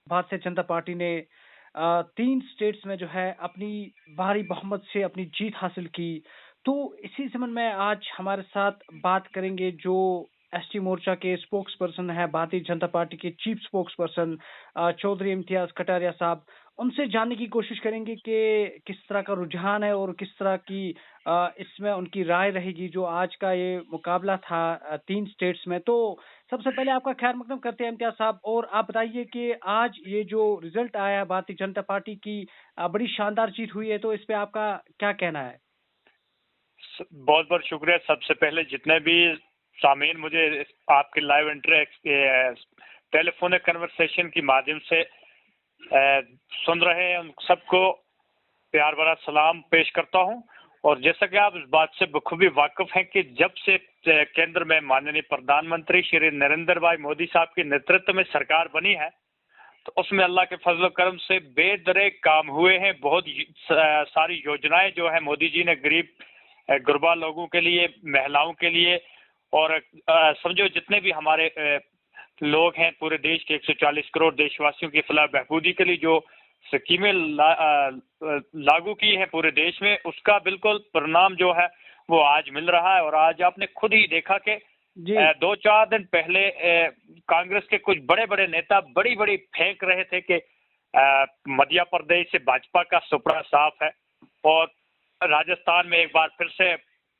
भारतीय जनता पार्टी ने 3 स्टेट्स में जो है अपनी भारी बहुमत से अपनी जीत हासिल की। तो इसी संबंध में आज हमारे साथ बात करेंगे जो एसटी मोर्चा के स्पोक्स पर्सन है, भारतीय जनता पार्टी के chief spokesperson Chaudhary Imtiaz Kataria साहब। उनसे जानने की कोशिश करेंगे कि किस तरह का रुझान है और किस तरह की इसमें उनकी राय रहेगी जो आज का ये मुकाबला था 3 स्टेट्स में। तो सबसे पहले आपका खैर मकदम करते हैं इम्तियाज साहब, और आप बताइए कि आज ये जो रिजल्ट आया है भारतीय जनता पार्टी की बड़ी शानदार जीत हुई है, तो इस पे आपका क्या कहना है? बहुत बहुत शुक्रिया। सबसे पहले जितने भी सामीन मुझे आपके लाइव टेलीफोनिक कन्वर्सेशन की माध्यम से सुन रहे हैं, उन सबको प्यार भरा सलाम पेश करता हूं। और जैसा कि आप इस बात से बखूबी वाकिफ हैं कि जब से केंद्र में माननीय प्रधानमंत्री श्री नरेंद्र भाई मोदी साहब के नेतृत्व में सरकार बनी है, तो उसमें अल्लाह के फजल करम से बेदरे काम हुए हैं। बहुत सारी योजनाएं जो है मोदी जी ने गरीब गुरबा लोगों के लिए, महिलाओं के लिए, और समझो जितने भी हमारे लोग हैं पूरे देश के 140 करोड़ देशवासियों की फलाह बहबूदी के लिए जो स्कीमें लागू की है पूरे देश में, उसका बिल्कुल परिणाम जो है वो आज मिल रहा है। और आज आपने खुद ही देखा कि 2-4 दिन पहले कांग्रेस के कुछ बड़े बड़े नेता बड़ी बड़ी फेंक रहे थे कि मध्य प्रदेश से भाजपा का सुपड़ा साफ है, और राजस्थान में एक बार फिर से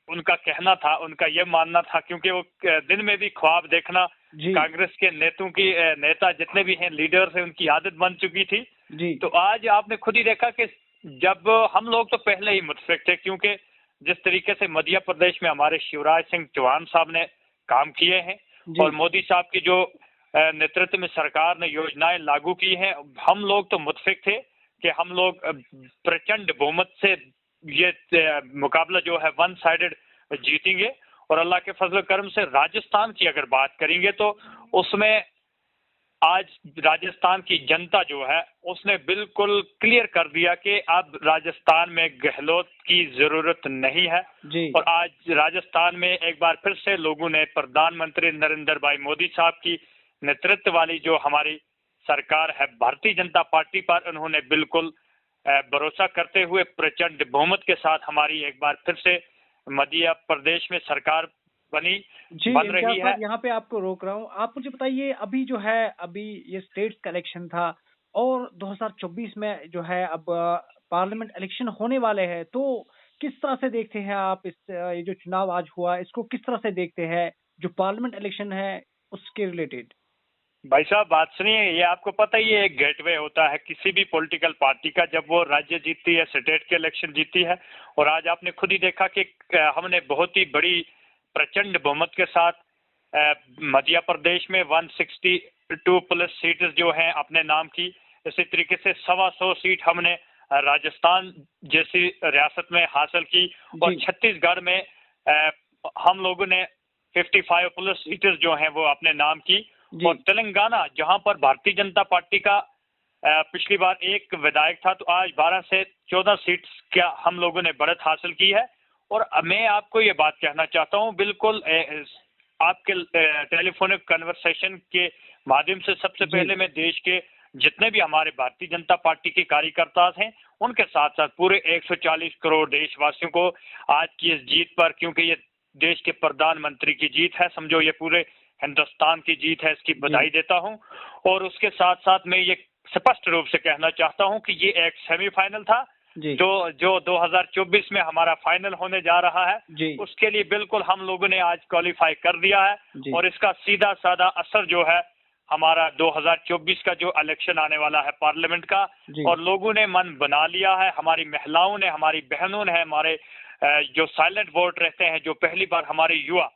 उनका कहना था, उनका यह मानना था, क्योंकि वो दिन में भी ख्वाब देखना कांग्रेस के नेता जितने भी हैं, लीडर्स हैं, उनकी आदत बन चुकी थी। तो आज आपने खुद ही देखा कि जब हम लोग तो पहले ही मुतफिक थे, क्योंकि जिस तरीके से मध्य प्रदेश में हमारे शिवराज सिंह चौहान साहब ने काम किए हैं और मोदी साहब की जो नेतृत्व में सरकार ने योजनाएं लागू की हैं, हम लोग तो मुतफिक थे कि हम लोग प्रचंड बहुमत से ये मुकाबला जो है वन साइडेड जीतेंगे। और अल्लाह के फजल करम से राजस्थान की अगर बात करेंगे तो उसमें आज राजस्थान की जनता जो है उसने बिल्कुल क्लियर कर दिया कि अब राजस्थान में गहलोत की जरूरत नहीं है। और आज राजस्थान में एक बार फिर से लोगों ने प्रधानमंत्री नरेंद्र भाई मोदी साहब की नेतृत्व वाली जो हमारी सरकार है भारतीय जनता पार्टी पर, उन्होंने बिल्कुल भरोसा करते हुए प्रचंड बहुमत के साथ हमारी एक बार फिर से मध्य प्रदेश में सरकार बन रही है। यहाँ पे आपको रोक रहा हूँ, आप मुझे बताइए अभी जो है अभी ये स्टेट का इलेक्शन था और 2024 में जो है अब पार्लियामेंट इलेक्शन होने वाले हैं, तो किस तरह से देखते हैं आप ये जो चुनाव आज हुआ इसको किस तरह से देखते हैं जो पार्लियामेंट इलेक्शन है उसके रिलेटेड? भाई साहब बात सुनिए, ये आपको पता ही है एक गेटवे होता है किसी भी पॉलिटिकल पार्टी का, जब वो राज्य जीतती है, स्टेट के इलेक्शन जीतती है। और आज आपने खुद ही देखा कि हमने बहुत ही बड़ी प्रचंड बहुमत के साथ मध्य प्रदेश में 162 प्लस सीट्स जो हैं अपने नाम की। इसी तरीके से 125 सीट हमने राजस्थान जैसी रियासत में हासिल की, और छत्तीसगढ़ में हम लोगों ने 55 प्लस सीट्स जो हैं वो अपने नाम की। और तेलंगाना जहां पर भारतीय जनता पार्टी का पिछली बार एक विधायक था, तो आज 12 से 14 सीट क्या हम लोगों ने बढ़त हासिल की है। और मैं आपको ये बात कहना चाहता हूं, बिल्कुल आपके टेलीफोनिक कन्वर्सेशन के माध्यम से सबसे पहले मैं देश के जितने भी हमारे भारतीय जनता पार्टी के कार्यकर्ता हैं उनके साथ साथ पूरे 140 करोड़ देशवासियों को आज की इस जीत पर, क्योंकि ये देश के प्रधानमंत्री की जीत है, समझो ये पूरे हिंदुस्तान की जीत है, इसकी बधाई देता हूं। और उसके साथ साथ मैं ये स्पष्ट रूप से कहना चाहता हूं कि ये एक सेमीफाइनल था, जो 2024 में हमारा फाइनल होने जा रहा है, उसके लिए बिल्कुल हम लोगों ने आज क्वालिफाई कर दिया है। और इसका सीधा साधा असर जो है हमारा 2024 का जो इलेक्शन आने वाला है पार्लियामेंट का, और लोगों ने मन बना लिया है, हमारी महिलाओं ने, हमारी बहनों ने, हमारे जो साइलेंट वोट रहते हैं, जो पहली बार हमारे युवा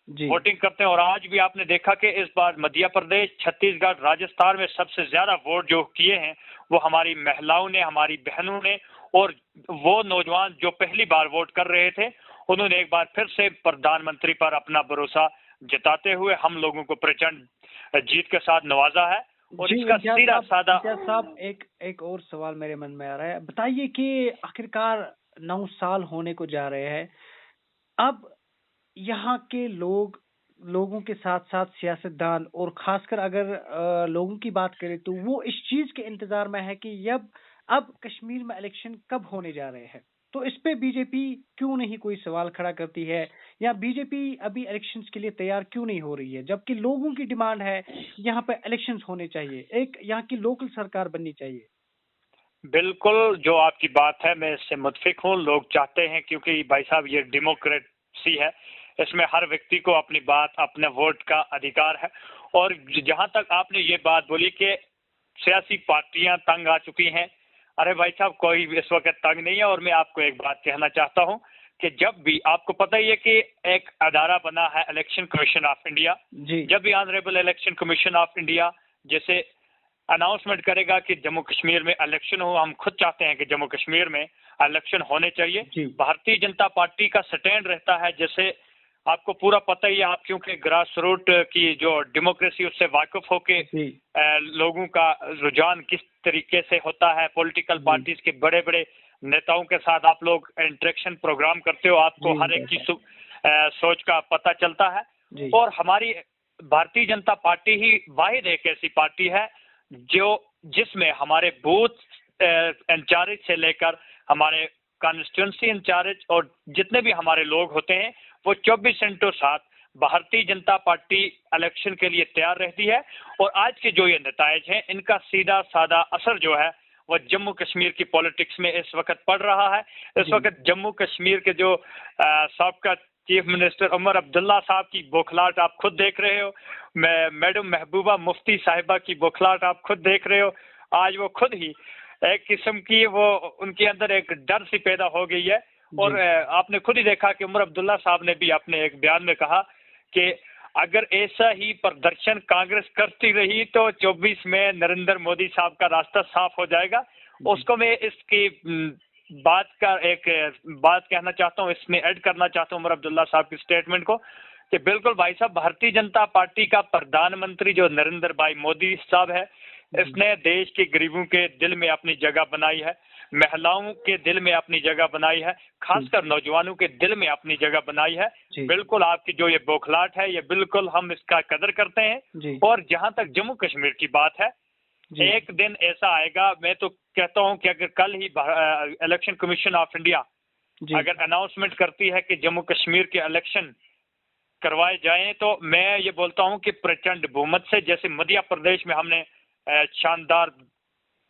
वोटिंग करते हैं। और आज भी आपने देखा कि इस बार मध्य प्रदेश, छत्तीसगढ़, राजस्थान में सबसे ज्यादा वोट जो किए हैं वो हमारी महिलाओं ने, हमारी बहनों ने, और वो नौजवान जो पहली बार वोट कर रहे थे उन्होंने एक बार फिर से प्रधानमंत्री पर अपना भरोसा जताते हुए हम लोगों को प्रचंड जीत के साथ नवाजा है। और इसका सीधा साधा साहब एक और सवाल मेरे मन में आ रहा है, बताइए कि आखिरकार 9 साल होने को जा रहे हैं, अब यहाँ के लोग लोगों के साथ-साथ सियासतदान और खासकर अगर लोगों की बात करें तो वो इस चीज़ के इंतज़ार में है कि अब कश्मीर में इलेक्शन कब होने जा रहे हैं। तो इस पे बीजेपी क्यों नहीं कोई सवाल खड़ा करती है या बीजेपी अभी इलेक्शंस के लिए तैयार क्यों नहीं हो रही है? जबकि लोगों की डिमांड है कि यहाँ पे इलेक्शंस होने चाहिए, एक यहाँ की लोकल सरकार बननी चाहिए। बिल्कुल, जो आपकी बात है मैं इससे मुत्फिक हूँ। लोग चाहते हैं, क्योंकि भाई साहब ये डेमोक्रेसी है, इसमें हर व्यक्ति को अपनी बात, अपने वोट का अधिकार है। और जहां तक आपने ये बात बोली कि सियासी पार्टियां तंग आ चुकी हैं, अरे भाई साहब कोई भी इस वक्त तंग नहीं है। और मैं आपको एक बात कहना चाहता हूं कि जब भी, आपको पता ही है कि एक अदारा बना है इलेक्शन कमीशन ऑफ इंडिया, जी। जब भी honourable election commission of India जैसे अनाउंसमेंट करेगा कि जम्मू कश्मीर में इलेक्शन हो, हम खुद चाहते हैं कि जम्मू कश्मीर में इलेक्शन होने चाहिए। जी। भारतीय जनता पार्टी का स्टैंड रहता है, जैसे आपको पूरा पता ही है, आप क्योंकि ग्रास रूट की जो डेमोक्रेसी उससे वाकिफ होके जी। लोगों का रुझान किस तरीके से होता है, पॉलिटिकल जी। पार्टीज के बड़े बड़े नेताओं के साथ आप लोग इंटरेक्शन प्रोग्राम करते हो, आपको जी, हर एक इम्तियाज की साहब। सोच का पता चलता है। जी। और हमारी भारतीय जनता पार्टी ही वाहिद एक ऐसी पार्टी है जो जिसमें हमारे बूथ इंचार्ज से लेकर हमारे कॉन्स्टिट्यूंसी इंचार्ज और जितने भी हमारे लोग होते हैं, वो 24 इंटू 7 भारतीय जनता पार्टी इलेक्शन के लिए तैयार रहती है। और आज के जो ये नतायज हैं, इनका सीधा साधा असर जो है वो जम्मू कश्मीर की पॉलिटिक्स में इस वक्त पड़ रहा है। इस जी। वक्त जम्मू कश्मीर के जो साबका चीफ मिनिस्टर उमर अब्दुल्ला साहब की बौखलाहट आप खुद देख रहे हो, मैडम महबूबा मुफ्ती साहिबा की बौखलाहट आप खुद देख रहे हो। आज वो खुद ही एक किस्म की वो उनके अंदर एक डर सी पैदा हो गई है। और जी। आपने खुद ही देखा कि उमर अब्दुल्ला साहब ने भी अपने एक बयान में कहा कि अगर ऐसा ही प्रदर्शन कांग्रेस करती रही तो 24 में नरेंद्र मोदी साहब का रास्ता साफ हो जाएगा। जी। उसको मैं इसकी बात का एक बात कहना चाहता हूँ, इसमें ऐड करना चाहता हूँ उमर अब्दुल्ला साहब की स्टेटमेंट को, कि बिल्कुल भाई साहब, भारतीय जनता पार्टी का प्रधानमंत्री जो नरेंद्र भाई मोदी साहब है, इसने देश के गरीबों के दिल में अपनी जगह बनाई है, महिलाओं के दिल में अपनी जगह बनाई है, खासकर नौजवानों के दिल में अपनी जगह बनाई है। जी। बिल्कुल आपकी जो ये बौखलाहट है, ये बिल्कुल हम इसका कदर करते हैं। जी। और जहां तक जम्मू कश्मीर की बात है, जी। एक दिन ऐसा आएगा, मैं तो कहता हूं कि अगर कल ही इलेक्शन कमीशन ऑफ इंडिया जी। अगर अनाउंसमेंट करती है कि जम्मू कश्मीर के इलेक्शन करवाए जाएं, तो मैं ये बोलता हूं कि प्रचंड बहुमत से, जैसे मध्य प्रदेश में हमने शानदार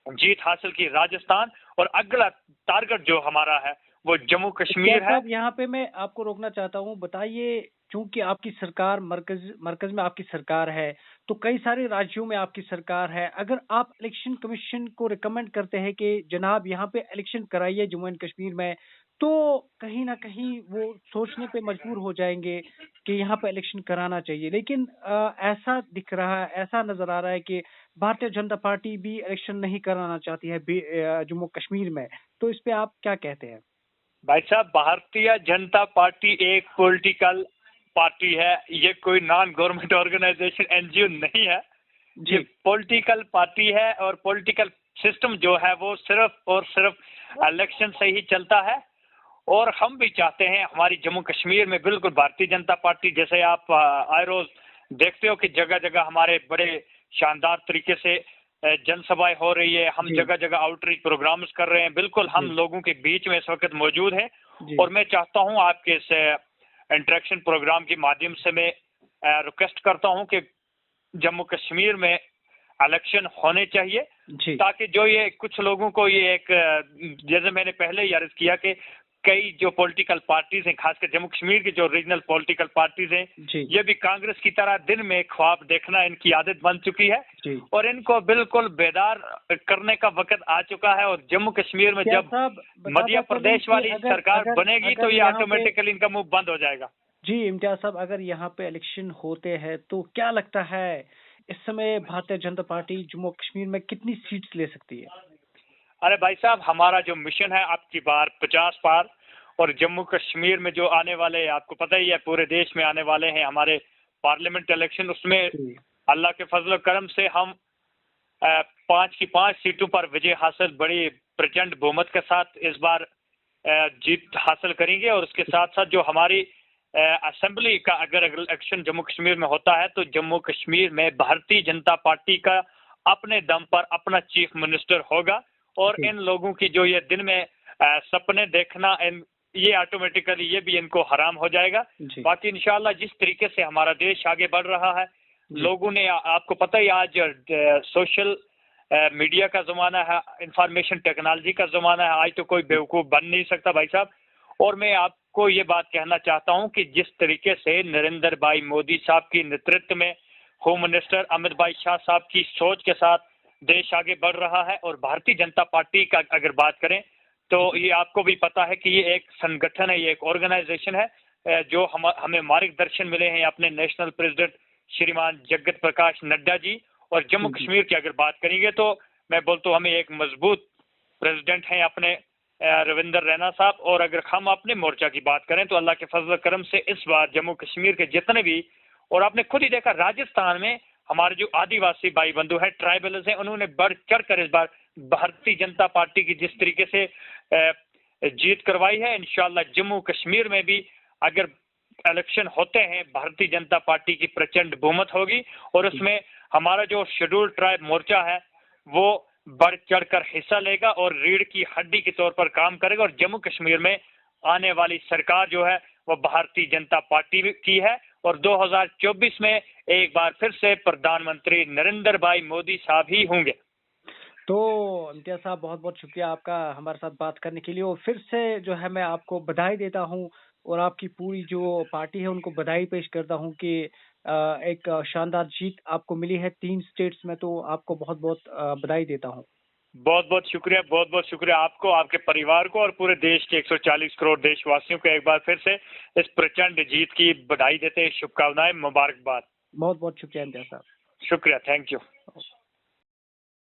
जीत हासिल की राजस्थान, और अगला टारगेट जो हमारा है वो जम्मू कश्मीर है। साहब यहाँ पे मैं आपको रोकना चाहता हूँ, बताइए, क्योंकि आपकी सरकार मरकज में आपकी सरकार है, तो कई सारे राज्यों में आपकी सरकार है। अगर आप इलेक्शन कमीशन को रिकमेंड करते हैं कि जनाब यहाँ पे इलेक्शन कराइए जम्मू एंड कश्मीर में, तो कहीं ना कहीं वो सोचने पे मजबूर हो जाएंगे कि यहाँ पे इलेक्शन कराना चाहिए। लेकिन ऐसा दिख रहा है, ऐसा नजर आ रहा है कि भारतीय जनता पार्टी भी इलेक्शन नहीं कराना चाहती है जम्मू कश्मीर में। तो इस पे आप क्या कहते हैं? भाई साहब, भारतीय जनता पार्टी एक पॉलिटिकल पार्टी है, ये कोई नॉन गवर्नमेंट ऑर्गेनाइजेशन एनजीओ नहीं है। ये जी। पॉलिटिकल पार्टी है, और पॉलिटिकल सिस्टम जो है वो सिर्फ और सिर्फ इलेक्शन से ही चलता है। और हम भी चाहते हैं हमारी जम्मू कश्मीर में बिल्कुल भारतीय जनता पार्टी, जैसे आप आए रोज देखते हो कि जगह जगह हमारे बड़े शानदार तरीके से जनसभाएं हो रही है, हम जी। जगह जगह आउटरीच प्रोग्राम्स कर रहे हैं, बिल्कुल हम जी। लोगों के बीच में इस वक्त मौजूद हैं। जी। और मैं चाहता हूं आपके इस इंटरेक्शन प्रोग्राम के माध्यम से मैं रिक्वेस्ट करता हूं कि जम्मू कश्मीर में इलेक्शन होने चाहिए, जी। ताकि जो ये कुछ लोगों को ये एक जैसे मैंने पहले ही अर्ज किया कि कई जो पॉलिटिकल पार्टीज हैं, खासकर जम्मू कश्मीर की जो रीजनल पॉलिटिकल पार्टीज हैं, जी। ये भी कांग्रेस की तरह दिन में ख्वाब देखना इनकी आदत बन चुकी है। जी। और इनको बिल्कुल बेदार करने का वक्त आ चुका है। और जम्मू कश्मीर में जब मध्य प्रदेश वाली सरकार बनेगी तो ये ऑटोमेटिकली इनका मुंह बंद हो जाएगा। जी इम्तियाज साहब, अगर यहाँ पे इलेक्शन होते हैं तो क्या लगता है इस समय भारतीय जनता पार्टी जम्मू कश्मीर में कितनी सीट्स ले सकती है? अरे भाई साहब, हमारा जो मिशन है अब की बार 50 पार, और जम्मू कश्मीर में जो आने वाले, आपको पता ही है पूरे देश में आने वाले हैं हमारे पार्लियामेंट इलेक्शन, उसमें अल्लाह के फजल करम से हम 5 की 5 सीटों पर विजय हासिल बड़ी प्रचंड बहुमत के साथ इस बार जीत हासिल करेंगे। और उसके साथ साथ जो हमारी असेंबली का अगर इलेक्शन जम्मू कश्मीर में होता है तो जम्मू कश्मीर में भारतीय जनता पार्टी का अपने दम पर अपना चीफ मिनिस्टर होगा। और इन लोगों की जो ये दिन में सपने देखना, ये ऑटोमेटिकली ये भी इनको हराम हो जाएगा। बाकी इंशाल्लाह जिस तरीके से हमारा देश आगे बढ़ रहा है, लोगों ने, आपको पता ही आज सोशल मीडिया का जमाना है, इंफॉर्मेशन टेक्नोलॉजी का जमाना है, आज तो कोई बेवकूफ बन नहीं सकता भाई साहब। और मैं आपको ये बात कहना चाहता हूं कि जिस तरीके से नरेंद्र भाई मोदी साहब की नेतृत्व में होम मिनिस्टर अमित भाई शाह साहब की सोच के साथ देश आगे बढ़ रहा है, और भारतीय जनता पार्टी का अगर बात करें तो ये आपको भी पता है कि ये एक संगठन है, ये एक ऑर्गेनाइजेशन है जो हमें मार्गदर्शन मिले हैं अपने नेशनल प्रेसिडेंट श्रीमान जगत प्रकाश नड्डा जी। और जम्मू कश्मीर की अगर बात करेंगे तो मैं बोलता हूँ हमें एक मजबूत प्रेसिडेंट हैं अपने रविंदर रैना साहब। और अगर हम अपने मोर्चा की बात करें तो अल्लाह के फजल करम से इस बार जम्मू कश्मीर के जितने भी, और आपने खुद ही देखा राजस्थान में हमारे जो आदिवासी भाई बंधु हैं, ट्राइबल्स हैं, उन्होंने बढ़ चढ़ कर इस बार भारतीय जनता पार्टी की जिस तरीके से जीत करवाई है, इंशाल्लाह जम्मू कश्मीर में भी अगर इलेक्शन होते हैं भारतीय जनता पार्टी की प्रचंड बहुमत होगी। और उसमें हमारा जो शेड्यूल ट्राइब मोर्चा है वो बढ़ चढ़कर हिस्सा लेगा और रीढ़ की हड्डी के तौर पर काम करेगा। और जम्मू कश्मीर में आने वाली सरकार जो है वो भारतीय जनता पार्टी की है, और 2024 में एक बार फिर से प्रधानमंत्री नरेंद्र भाई मोदी साहब ही होंगे। तो इम्तियाज साहब, बहुत बहुत शुक्रिया आपका हमारे साथ बात करने के लिए। और फिर से जो है मैं आपको बधाई देता हूँ और आपकी पूरी जो पार्टी है उनको बधाई पेश करता हूँ कि एक शानदार जीत आपको मिली है 3 स्टेट्स में। तो आपको बहुत बहुत बधाई देता हूँ। बहुत बहुत शुक्रिया आपको, आपके परिवार को और पूरे देश के 140 करोड़ देशवासियों को एक बार फिर से इस प्रचंड जीत की बधाई देते हैं, शुभकामनाएं, मुबारकबाद। बहुत बहुत शुक्रिया इम्तियाज साहब। शुक्रिया, थैंक यू।